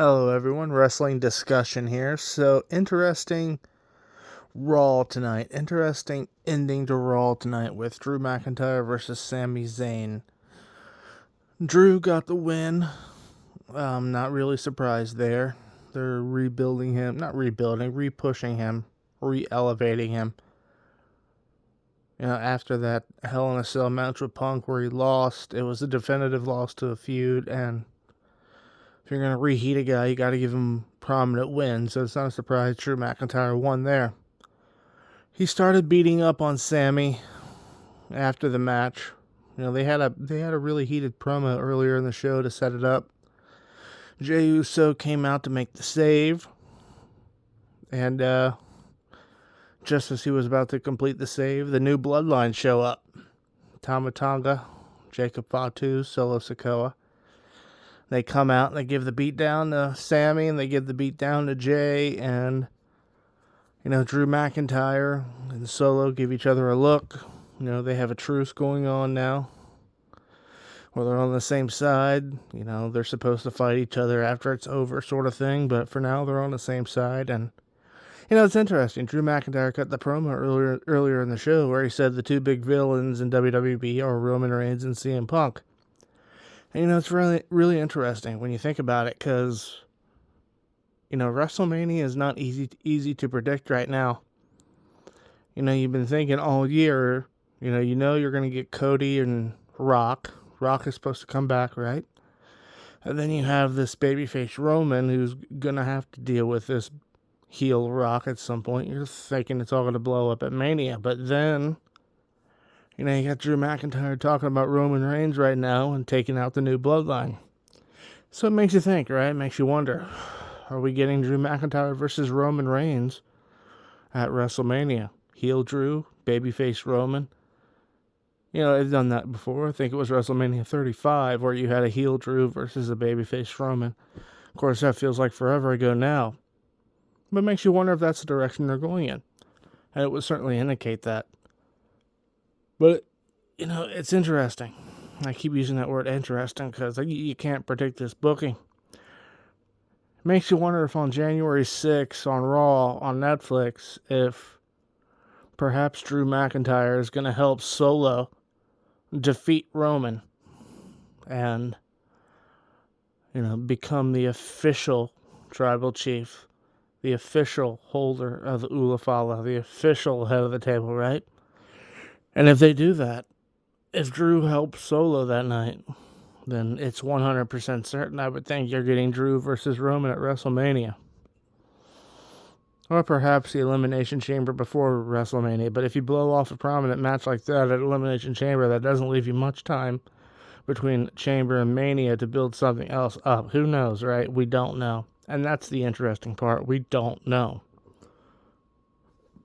Hello, everyone. Wrestling discussion here. So, interesting Raw tonight. Interesting ending to Raw tonight with Drew McIntyre versus Sami Zayn. Drew got the win. Not really surprised there. They're rebuilding him. Not rebuilding, re-pushing him. Re-elevating him. After that Hell in a Cell match with Punk where he lost, it was a definitive loss to a feud, and if you're going to reheat a guy, you got to give him prominent wins, so it's not a surprise Drew McIntyre won there. He started beating up on Sami after the match. They had a really heated promo earlier in the show to set it up. Jey Uso came out to make the save, and just as he was about to complete the save, the new Bloodline show up. Tama Tonga, Jacob Fatu, Solo Sikoa. They come out and they give the beatdown to Sami and they give the beatdown to Jey, and Drew McIntyre and Solo give each other a look. They have a truce going on now where they're on the same side. They're supposed to fight each other after it's over, sort of thing, but for now they're on the same side. And it's interesting. Drew McIntyre cut the promo earlier in the show where he said the two big villains in WWE are Roman Reigns and CM Punk. And it's really, really interesting when you think about it, because WrestleMania is not easy to predict right now. You've been thinking all year, you're going to get Cody and Rock. Rock is supposed to come back, right? And then you have this babyface Roman who's going to have to deal with this heel Rock at some point. You're thinking it's all going to blow up at Mania. But then, you got Drew McIntyre talking about Roman Reigns right now and taking out the new Bloodline. So it makes you think, right? It makes you wonder, are we getting Drew McIntyre versus Roman Reigns at WrestleMania? Heel Drew, babyface Roman. They've done that before. I think it was WrestleMania 35 where you had a heel Drew versus a babyface Roman. Of course, that feels like forever ago now. But it makes you wonder if that's the direction they're going in. And it would certainly indicate that. But, it's interesting. I keep using that word interesting because you can't predict this booking. It makes you wonder if on January 6th on Raw on Netflix, if perhaps Drew McIntyre is going to help Solo defeat Roman and, become the official tribal chief, the official holder of the Ulafala, the official head of the table, right? And if they do that, if Drew helps Solo that night, then it's 100% certain I would think you're getting Drew versus Roman at WrestleMania. Or perhaps the Elimination Chamber before WrestleMania. But if you blow off a prominent match like that at Elimination Chamber, that doesn't leave you much time between Chamber and Mania to build something else up. Who knows, right? We don't know. And that's the interesting part. We don't know.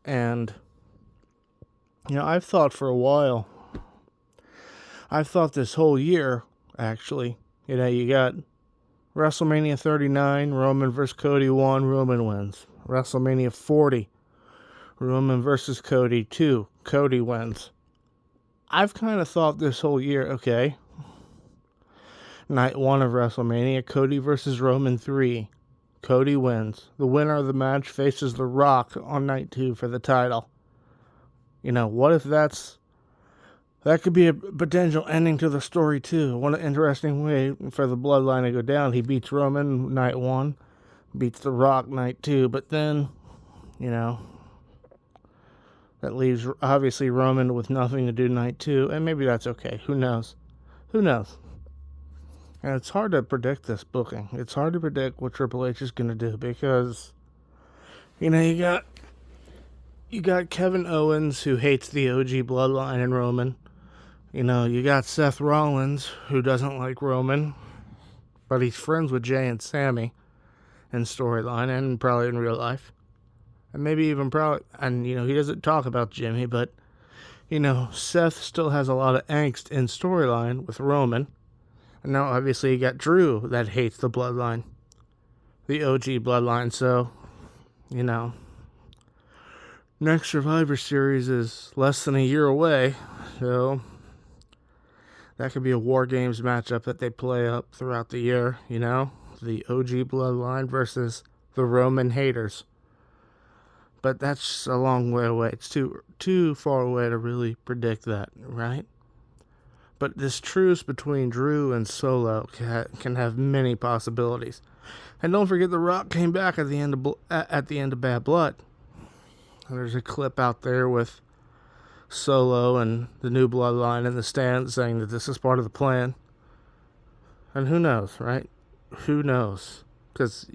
And, I've thought for a while, I've thought this whole year, actually, you got WrestleMania 39, Roman versus Cody 1, Roman wins. WrestleMania 40, Roman versus Cody 2, Cody wins. I've kind of thought this whole year, okay, night 1 of WrestleMania, Cody versus Roman 3, Cody wins. The winner of the match faces The Rock on night 2 for the title. What if that could be a potential ending to the story too. One interesting way for the Bloodline to go down. He beats Roman night 1, beats The Rock night 2, but then, that leaves obviously Roman with nothing to do night 2, and maybe that's okay. Who knows? And it's hard to predict this booking. It's hard to predict what Triple H is going to do because, you got Kevin Owens who hates the OG Bloodline and Roman. You got Seth Rollins who doesn't like Roman, but he's friends with Jey and Sami in storyline and probably in real life. And maybe even and he doesn't talk about Jimmy, but, Seth still has a lot of angst in storyline with Roman. And now obviously you got Drew that hates the Bloodline, the OG Bloodline, so, next Survivor Series is less than a year away, so that could be a War Games matchup that they play up throughout the year, the OG Bloodline versus the Roman haters. But that's a long way away. It's too far away to really predict that, right? But this truce between Drew and Solo can have many possibilities. And don't forget, The Rock came back at the end of Bad Blood. And there's a clip out there with Solo and the new Bloodline in the stands saying that this is part of the plan. And who knows, right? Who knows? Because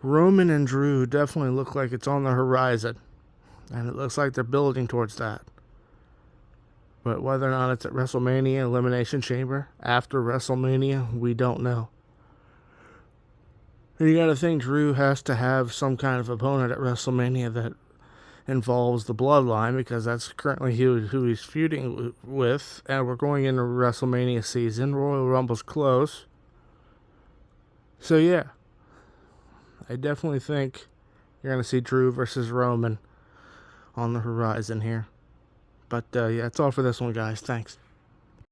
Roman and Drew definitely look like it's on the horizon. And it looks like they're building towards that. But whether or not it's at WrestleMania, Elimination Chamber, after WrestleMania, we don't know. And you gotta think Drew has to have some kind of opponent at WrestleMania that involves the Bloodline, because that's currently who he's feuding with. And we're going into WrestleMania season. Royal Rumble's close. So yeah, I definitely think you're gonna see Drew versus Roman on the horizon here. But yeah, that's all for this one, guys. Thanks.